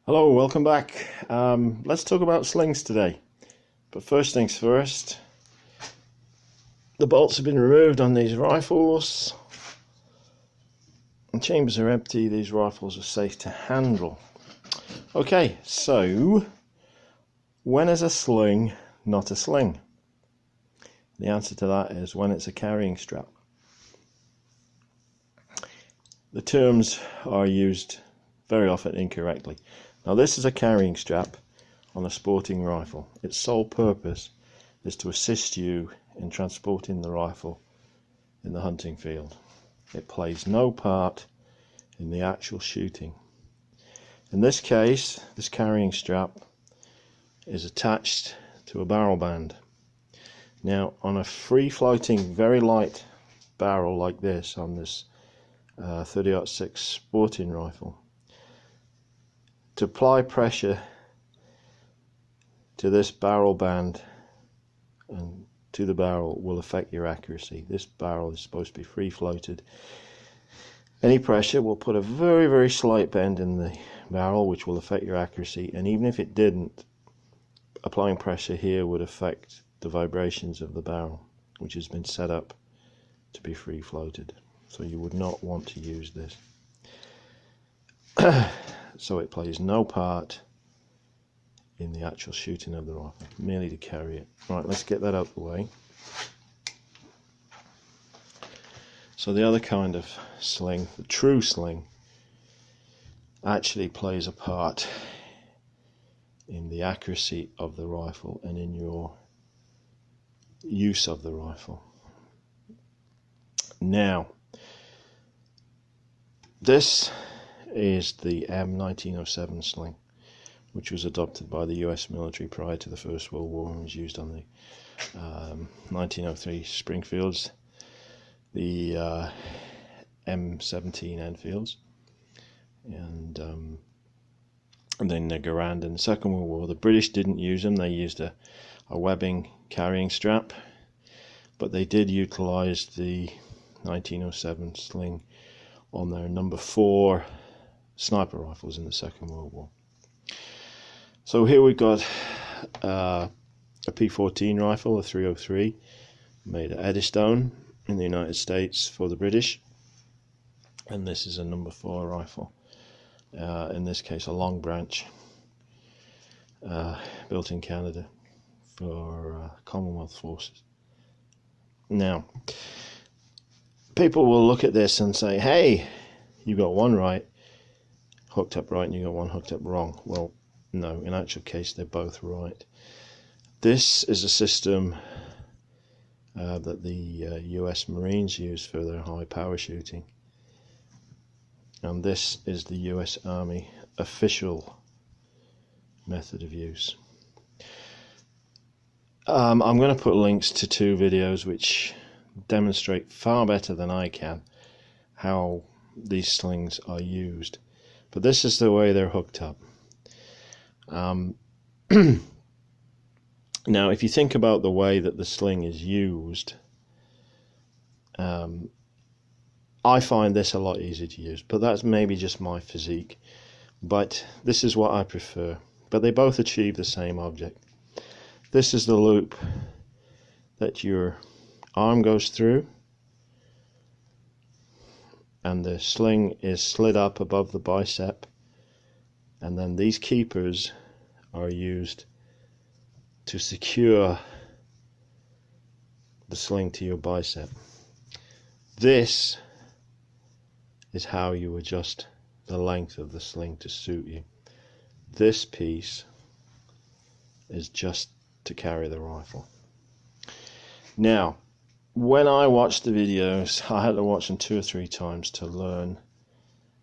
Hello, welcome back. Let's talk about slings today. But first things first, the bolts have been removed on these rifles. The chambers are empty, these rifles are safe to handle. Okay, so when is a sling not a sling? The answer to that is when it's a carrying strap. The terms are used very often incorrectly. Now this is a carrying strap on a sporting rifle. Its sole purpose is to assist you in transporting the rifle in the hunting field. It plays no part in the actual shooting. In this case, this carrying strap is attached to a barrel band. Now on a free floating, very light barrel like this, on this 30-06 sporting rifle, to apply pressure to this barrel band and to the barrel will affect your accuracy. This barrel is supposed to be free floated. Any pressure will put a very, very slight bend in the barrel, which will affect your accuracy, and even if it didn't, applying pressure here would affect the vibrations of the barrel, which has been set up to be free floated. So you would not want to use this. So it plays no part in the actual shooting of the rifle, merely to carry it. Right, let's get that out of the way. So the other kind of sling, the true sling, actually plays a part in the accuracy of the rifle and in your use of the rifle. Now, this is the M1907 sling, which was adopted by the US military prior to the First World War and was used on the 1903 Springfields, the M17 Enfields, and then the Garand in the Second World War. The British didn't use them. They used a webbing carrying strap, but they did utilize the 1907 sling on their number 4 sniper rifles in the Second World War. So here we've got a P14 rifle, a 303, made at Eddystone in the United States for the British, and this is a number 4 rifle, in this case a long branch, built in Canada for Commonwealth forces. Now, people will look at this and say, hey, you got one right, hooked up right, and you got one hooked up wrong. Well, no, in actual case they're both right. This is a system that the US Marines use for their high power shooting, and this is the US Army official method of use. I'm going to put links to 2 videos which demonstrate far better than I can how these slings are used, but this is the way they're hooked up. Now if you think about the way that the sling is used, I find this a lot easier to use, but that's maybe just my physique, but this is what I prefer. But they both achieve the same object. This is the loop that your arm goes through, and the sling is slid up above the bicep, and then these keepers are used to secure the sling to your bicep. This is how you adjust the length of the sling to suit you. This piece is just to carry the rifle. Now, when I watched the videos, I had to watch them 2 or 3 times to learn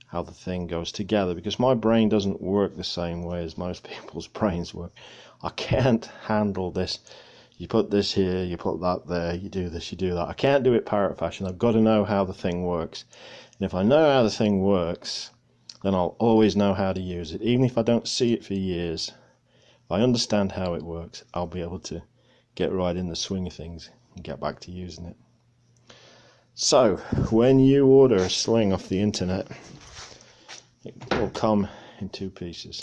how the thing goes together, because my brain doesn't work the same way as most people's brains work. I can't handle this. You put this here, you put that there, you do this, you do that. I can't do it parrot fashion. I've got to know how the thing works. And if I know how the thing works, then I'll always know how to use it. Even if I don't see it for years, if I understand how it works, I'll be able to get right in the swing of things and get back to using it. So, when you order a sling off the internet, it will come in 2 pieces.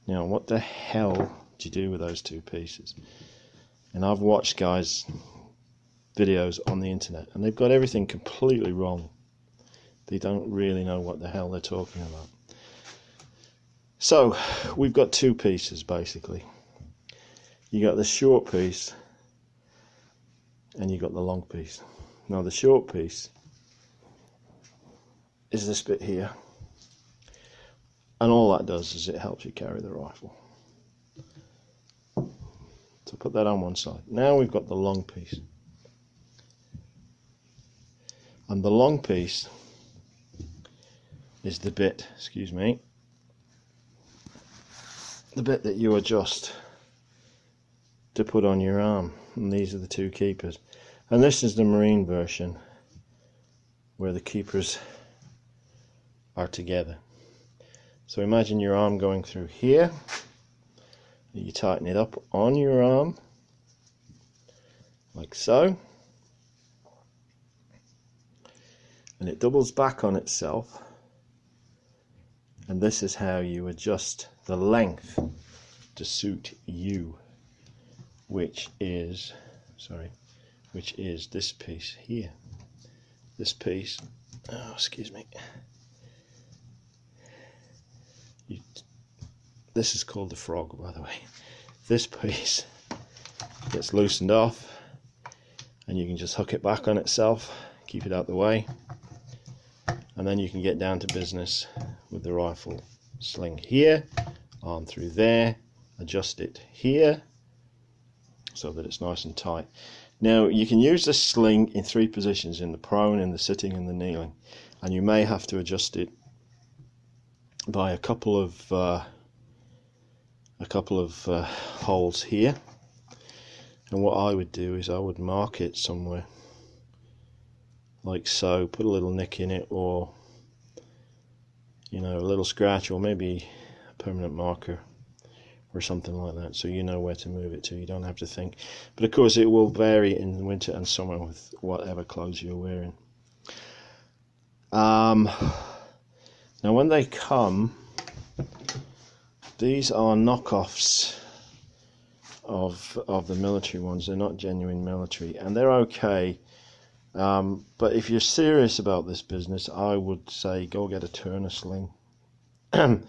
Now, what the hell do you do with those two pieces? And I've watched guys' videos on the internet, and they've got everything completely wrong. They don't really know what the hell they're talking about. So, we've got two pieces, basically. You got the short piece, and you got the long piece. Now, the short piece is this bit here. And all that does is it helps you carry the rifle. So put that on one side. Now we've got the long piece. And the long piece is the bit, excuse me, the bit that you adjust to put on your arm. And these are the two keepers. And this is the marine version where the keepers are together. So imagine your arm going through here. You tighten it up on your arm, like so. And it doubles back on itself. And this is how you adjust the length to suit you, which is this piece here. This piece, oh, excuse me. This is called the frog, by the way. This piece gets loosened off, and you can just hook it back on itself, keep it out the way, and then you can get down to business with the rifle. Sling here, arm through there, adjust it here so that it's nice and tight. Now, you can use this sling in three positions: in the prone, in the sitting, and the kneeling, and you may have to adjust it by a couple of holes here. And what I would do is I would mark it somewhere like so, put a little nick in it, or you know, a little scratch, or maybe a permanent marker or something like that, so you know where to move it to. You don't have to think. But of course it will vary in winter and summer with whatever clothes you're wearing. Now when they come, these are knockoffs of the military ones. They're not genuine military, and they're okay. But if you're serious about this business, I would say go get a Turner sling. They're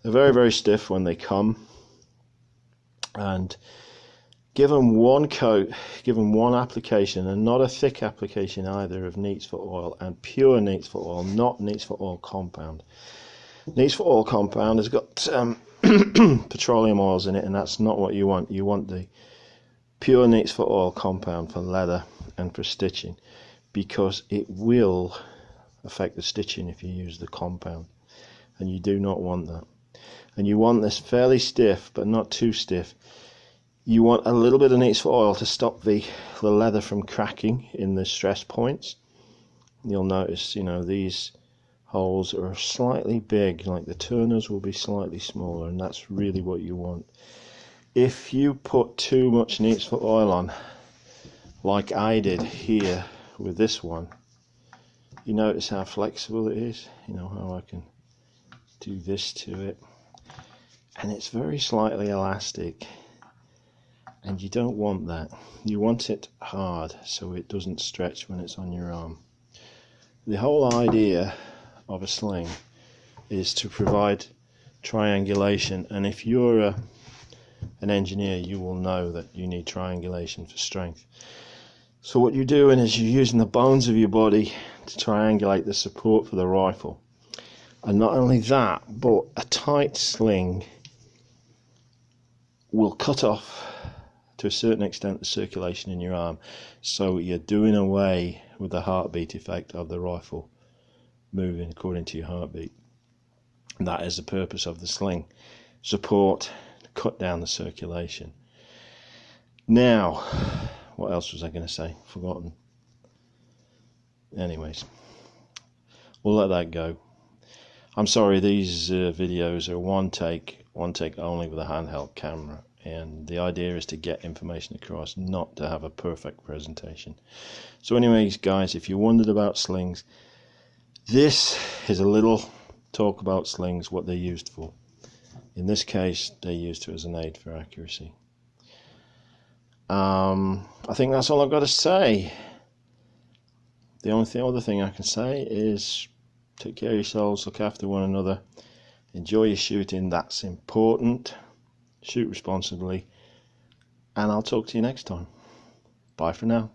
very, very stiff when they come, and give them one coat, give them one application, and not a thick application either, of Neats for Oil, and pure Neats for Oil, not Neats for Oil compound. Neats for Oil compound has got petroleum oils in it, and that's not what you want. You want the pure Neats for Oil compound for leather and for stitching, because it will affect the stitching if you use the compound, and you do not want that. And you want this fairly stiff, but not too stiff. You want a little bit of Neats for Oil to stop the leather from cracking in the stress points. You'll notice, you know, these holes are slightly big, like the Turners will be slightly smaller, and that's really what you want. If you put too much Neats for Oil on, like I did here with this one, you notice how flexible it is. You know how I can do this to it, and it's very slightly elastic, and you don't want that. You want it hard so it doesn't stretch when it's on your arm. The whole idea of a sling is to provide triangulation, and if you're an engineer, you will know that you need triangulation for strength. So what you're doing is you're using the bones of your body to triangulate the support for the rifle. And not only that, but a tight sling will cut off to a certain extent the circulation in your arm, so you're doing away with the heartbeat effect of the rifle moving according to your heartbeat. And that is the purpose of the sling: support, cut down the circulation. Now, what else was I going to say? Forgotten. Anyways, we'll let that go. I'm sorry, these videos are one take only with a handheld camera, and the idea is to get information across, not to have a perfect presentation. So anyways, guys, if you wondered about slings, this is a little talk about slings, what they're used for. In this case, they used it as an aid for accuracy. I think that's all I've got to say. The only other thing I can say is take care of yourselves, look after one another, enjoy your shooting, that's important. Shoot responsibly, and I'll talk to you next time. Bye for now.